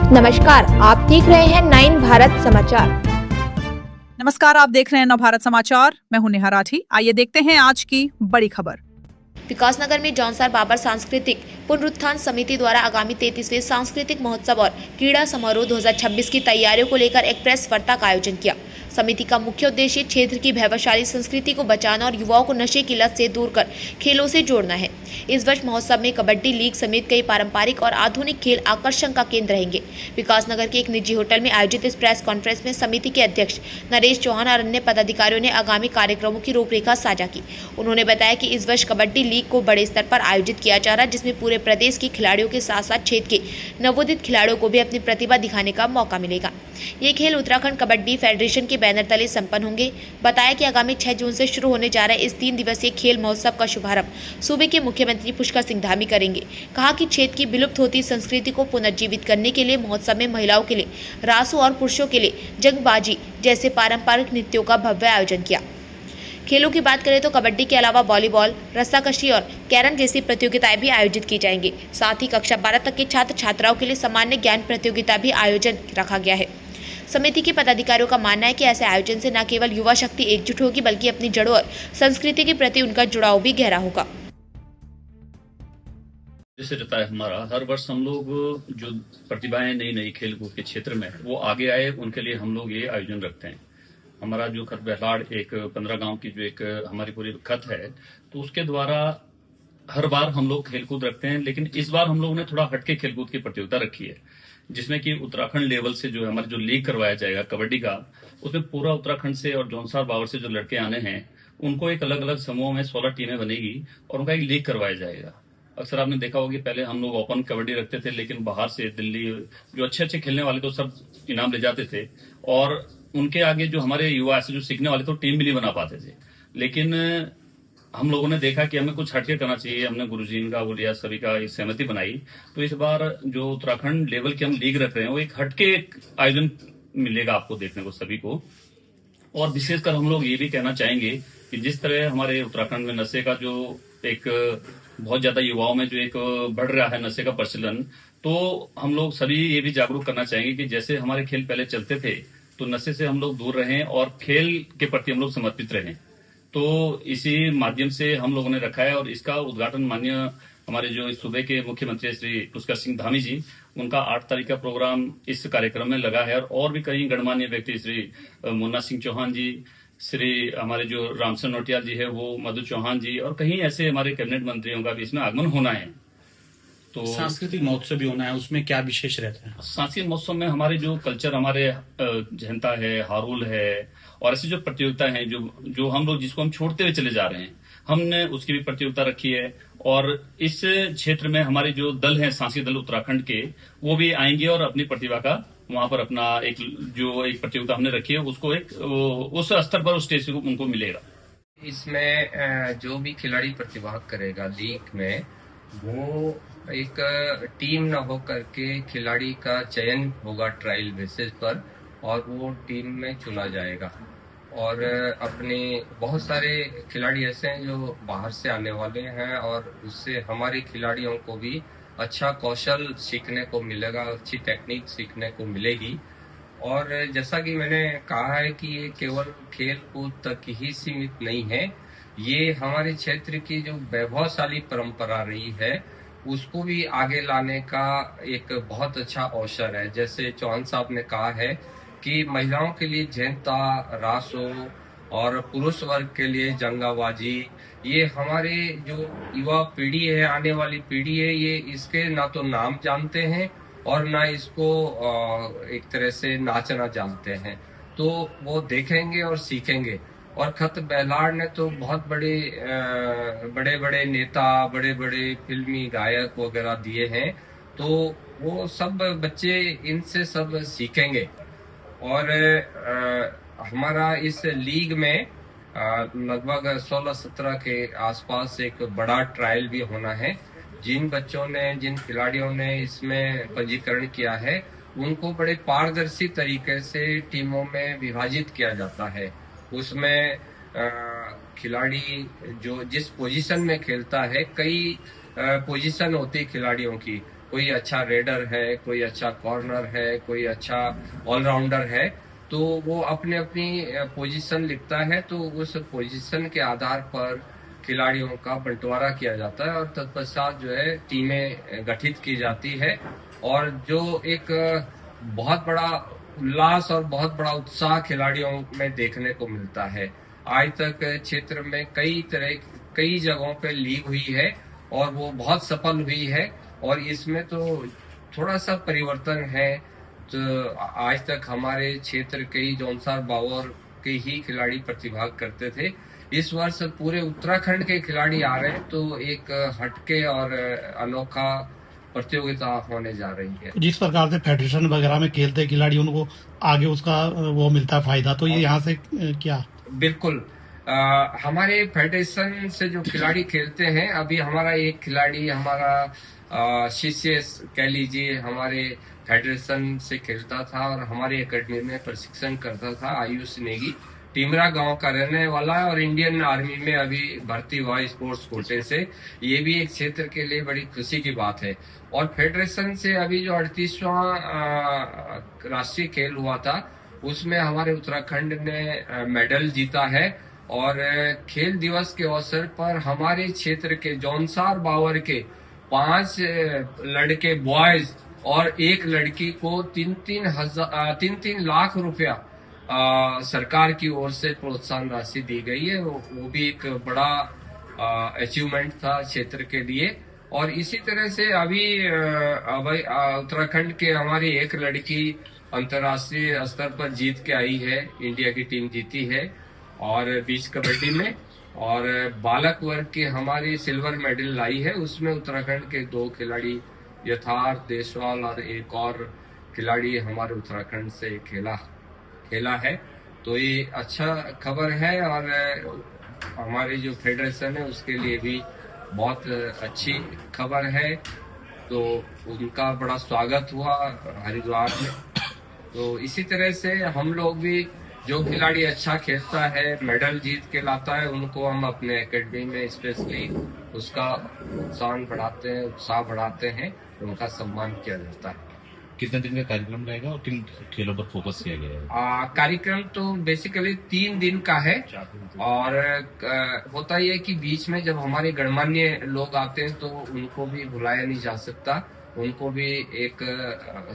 नमस्कार, आप देख रहे हैं 9 भारत समाचार। नमस्कार, आप देख रहे हैं नव भारत समाचार। मैं हूं नेहा राठी। आइए देखते हैं आज की बड़ी खबर। विकासनगर में जौनसार बाबर सांस्कृतिक पुनरुत्थान समिति द्वारा आगामी 33वें सांस्कृतिक महोत्सव और क्रीड़ा समारोह 2026 की तैयारियों को लेकर एक प्रेस वार्ता का आयोजन किया। समिति का मुख्य उद्देश्य क्षेत्र की वैभवशाली संस्कृति को बचाना और युवाओं को नशे की लत से दूर कर खेलों से जोड़ना है। इस वर्ष महोत्सव में कबड्डी लीग समेत कई पारंपरिक और आधुनिक खेल आकर्षण का केंद्र रहेंगे। विकासनगर के एक निजी होटल में आयोजित इस प्रेस कॉन्फ्रेंस में समिति के अध्यक्ष नरेश चौहान और अन्य पदाधिकारियों ने आगामी कार्यक्रमों की रूपरेखा साझा की। उन्होंने बताया कि इस वर्ष कबड्डी लीग को बड़े स्तर पर आयोजित किया जा रहा है, जिसमें पूरे प्रदेश के खिलाड़ियों के साथ साथ क्षेत्र के नवोदित खिलाड़ियों को भी अपनी प्रतिभा दिखाने का मौका मिलेगा। ये खेल उत्तराखंड कबड्डी फेडरेशन के बैनर तले संपन्न होंगे। बताया कि आगामी 6 जून से शुरू होने जा रहे इस 3 दिवसीय खेल महोत्सव का शुभारंभ सूबे के मुख्यमंत्री पुष्कर सिंह धामी करेंगे। कहा कि क्षेत्र की विलुप्त होती संस्कृति को पुनर्जीवित करने के लिए महोत्सव में महिलाओं के लिए रासू और पुरुषों के लिए जंगबाजी जैसे पारंपरिक नृत्यों का भव्य आयोजन किया। खेलों की बात करें तो कबड्डी के अलावा वॉलीबॉल, रस्साकशी और कैरम जैसी प्रतियोगिताएं भी आयोजित की जाएंगी। साथ ही कक्षा 12 तक के छात्र छात्राओं के लिए सामान्य ज्ञान प्रतियोगिता भी आयोजन रखा गया है। समिति के पदाधिकारियों का मानना है कि ऐसे आयोजन से न केवल युवा शक्ति एकजुट होगी, बल्कि अपनी जड़ों और संस्कृति के प्रति उनका जुड़ाव भी गहरा होगा। जैसे रहता है हमारा हर वर्ष हम लोग जो प्रतिभाएं नई नई खेल कूद के क्षेत्र में वो आगे आए, उनके लिए हम लोग ये आयोजन रखते हैं। हमारा जो खत बहलाड़ एक 15 गांव की जो एक हमारी पूरी खत है, तो उसके द्वारा हर बार हम लोग खेलकूद रखते हैं। लेकिन इस बार हम लोगों ने थोड़ा हटके खेलकूद की प्रतियोगिता रखी है, जिसमें कि उत्तराखंड लेवल से जो हमारे जो लीग करवाया जाएगा कबड्डी का, उसमें पूरा उत्तराखंड से और जौनसार बावर से जो लड़के आने हैं उनको एक अलग अलग समूह में 16 टीमें बनेगी और उनका एक लीग करवाया जाएगा। अक्सर आपने देखा होगा कि पहले हम लोग ओपन कबड्डी रखते थे, लेकिन बाहर से दिल्ली जो अच्छे अच्छे खेलने वाले तो सब इनाम ले जाते थे और उनके आगे जो हमारे युवा ऐसे जो सीखने वाले तो टीम भी नहीं बना पाते थे। लेकिन हम लोगों ने देखा कि हमें कुछ हटके करना चाहिए। हमने गुरुजी का बोलिया सभी का एक सहमति बनाई, तो इस बार जो उत्तराखंड लेवल की हम लीग रख रहे हैं वो एक हटके आयोजन मिलेगा आपको देखने को सभी को। और विशेषकर हम लोग ये भी कहना चाहेंगे कि जिस तरह हमारे उत्तराखंड में नशे का जो एक बहुत ज्यादा युवाओं में जो एक बढ़ रहा है नशे का प्रचलन, तो हम लोग सभी ये भी जागरूक करना चाहेंगे कि जैसे हमारे खेल पहले चलते थे तो नशे से हम लोग दूर रहें और खेल के प्रति हम लोग समर्पित रहें। तो इसी माध्यम से हम लोगों ने रखा है और इसका उद्घाटन माननीय हमारे जो इस सूबे के मुख्यमंत्री श्री पुष्कर सिंह धामी जी, उनका 8 तारीख का प्रोग्राम इस कार्यक्रम में लगा है। और भी कई गणमान्य व्यक्ति श्री मुन्ना सिंह चौहान जी, श्री हमारे जो रामचंद्र नोटियाल जी है वो, मधु चौहान जी और कहीं ऐसे हमारे कैबिनेट मंत्रियों का भी इसमें आगमन होना है। तो सांस्कृतिक महोत्सव भी होना है, उसमें क्या विशेष रहता है? सांस्कृतिक महोत्सव में हमारे जो कल्चर, हमारे जनता है, हारुल है और ऐसी जो प्रतियोगिता है जो हम लोग जिसको हम छोड़ते हुए चले जा रहे हैं, हमने उसकी भी प्रतियोगिता रखी है। और इस क्षेत्र में हमारे जो दल हैं सांस्कृतिक दल उत्तराखंड के, वो भी आएंगे और अपनी प्रतिभा का वहां पर अपना एक प्रतियोगिता हमने रखी है उसको एक उस स्तर पर उस स्टेज को उनको मिलेगा। इसमें जो भी खिलाड़ी प्रतिभाग करेगा लीग में, वो एक टीम न हो करके खिलाड़ी का चयन होगा ट्रायल बेसिस पर और वो टीम में चुना जाएगा। और अपने बहुत सारे खिलाड़ी ऐसे हैं जो बाहर से आने वाले हैं और उससे हमारे खिलाड़ियों को भी अच्छा कौशल सीखने को मिलेगा, अच्छी टेक्निक सीखने को मिलेगी। और जैसा कि मैंने कहा है कि ये केवल खेल कूद तक ही सीमित नहीं है, ये हमारे क्षेत्र की जो वैभवशाली परंपरा रही है उसको भी आगे लाने का एक बहुत अच्छा अवसर है। जैसे चौहान साहब ने कहा है कि महिलाओं के लिए झेंता, रासो और पुरुष वर्ग के लिए जंगाबाजी, ये हमारे जो युवा पीढ़ी है, आने वाली पीढ़ी है, ये इसके ना तो नाम जानते हैं और ना इसको एक तरह से नाचना जानते हैं। तो वो देखेंगे और सीखेंगे। और खत बहलाड़ ने तो बहुत बड़े बड़े नेता, बड़े बड़े फिल्मी गायक वगैरह दिए हैं, तो वो सब बच्चे इनसे सब सीखेंगे। और हमारा इस लीग में लगभग 16-17 के आसपास एक बड़ा ट्रायल भी होना है। जिन बच्चों ने, जिन खिलाड़ियों ने इसमें पंजीकरण किया है, उनको बड़े पारदर्शी तरीके से टीमों में विभाजित किया जाता है। उसमें खिलाड़ी जो जिस पोजीशन में खेलता है, कई पोजीशन होती है खिलाड़ियों की, कोई अच्छा रेडर है, कोई अच्छा कॉर्नर है, कोई अच्छा ऑलराउंडर है, तो वो अपने अपनी पोजीशन लिखता है, तो उस पोजीशन के आधार पर खिलाड़ियों का बंटवारा किया जाता है और तत्पश्चात जो है टीमें गठित की जाती है और जो एक बहुत बड़ा उल्लास और बहुत बड़ा उत्साह खिलाड़ियों में देखने को मिलता है। आज तक क्षेत्र में कई जगहों पे लीग हुई है और वो बहुत सफल हुई है और इसमें तो थोड़ा सा परिवर्तन है। तो आज तक हमारे क्षेत्र के ही जौनसार बावर के ही खिलाड़ी प्रतिभाग करते थे। इस वर्ष पूरे उत्तराखंड के खिलाड़ी आ रहे हैं, तो एक हटके और अनोखा प्रतियोगिता होने जा रही है। जिस प्रकार से फेडरेशन वगैरह में खेलते हैं खिलाड़ी, उनको आगे उसका वो मिलता है फायदा, तो ये यहाँ से क्या? बिल्कुल। हमारे फेडरेशन से जो खिलाड़ी खेलते हैं, अभी हमारा एक खिलाड़ी हमारा शिष्य कह लीजिए हमारे फेडरेशन से खेलता था और हमारी एकेडमी में प्रशिक्षण करता था। आयुष नेगी टीमरा गांव का रहने वाला है और इंडियन आर्मी में अभी भर्ती हुआ स्पोर्ट्स कोटे से। ये भी एक क्षेत्र के लिए बड़ी खुशी की बात है। और फेडरेशन से अभी जो 38वां राष्ट्रीय खेल हुआ था, उसमें हमारे उत्तराखंड ने मेडल जीता है और खेल दिवस के अवसर पर हमारे क्षेत्र के जौनसार बावर के 5 लड़के बॉयज और 1 लड़की को 3-3 लाख रुपया सरकार की ओर से प्रोत्साहन राशि दी गई है। वो भी एक बड़ा अचीवमेंट था क्षेत्र के लिए। और इसी तरह से अभी उत्तराखंड के हमारी एक लड़की अंतर्राष्ट्रीय स्तर पर जीत के आई है, इंडिया की टीम जीती है और बीच कबड्डी में। और बालक वर्ग की हमारी सिल्वर मेडल लाई है, उसमें उत्तराखंड के 2 खिलाड़ी यथार्थ देशवाल और एक और खिलाड़ी हमारे उत्तराखंड से खेला है। तो ये अच्छा खबर है और हमारी जो फेडरेशन है उसके लिए भी बहुत अच्छी खबर है। तो उनका बड़ा स्वागत हुआ हरिद्वार में। तो इसी तरह से हम लोग भी जो खिलाड़ी अच्छा खेलता है, मेडल जीत के लाता है, उनको हम अपने एकेडमी में स्पेशली उसका उत्साह बढ़ाते हैं, उनका सम्मान किया जाता है। कितने दिन का कार्यक्रम रहेगा और किन खेलों पर फोकस किया गया है? कार्यक्रम तो बेसिकली 3 दिन का है और होता यह है कि बीच में जब हमारे गणमान्य लोग आते हैं तो उनको भी भुलाया नहीं जा सकता। उनको भी एक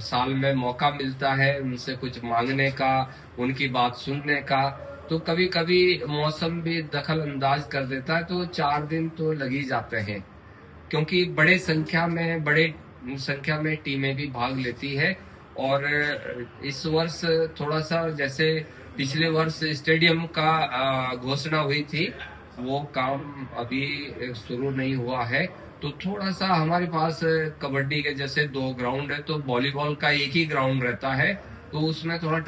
साल में मौका मिलता है उनसे कुछ मांगने का, उनकी बात सुनने का। तो कभी कभी मौसम भी दखल अंदाज कर देता है, तो 4 दिन तो लग ही जाते हैं, क्योंकि बड़े संख्या में टीमें भी भाग लेती है। और इस वर्ष थोड़ा सा जैसे पिछले वर्ष स्टेडियम का घोषणा हुई थी, वो काम अभी शुरू नहीं हुआ है। तो थोड़ा सा हमारे पास कबड्डी के जैसे 2 ग्राउंड है, तो वॉलीबॉल का एक ही ग्राउंड रहता है, तो उसमें थोड़ा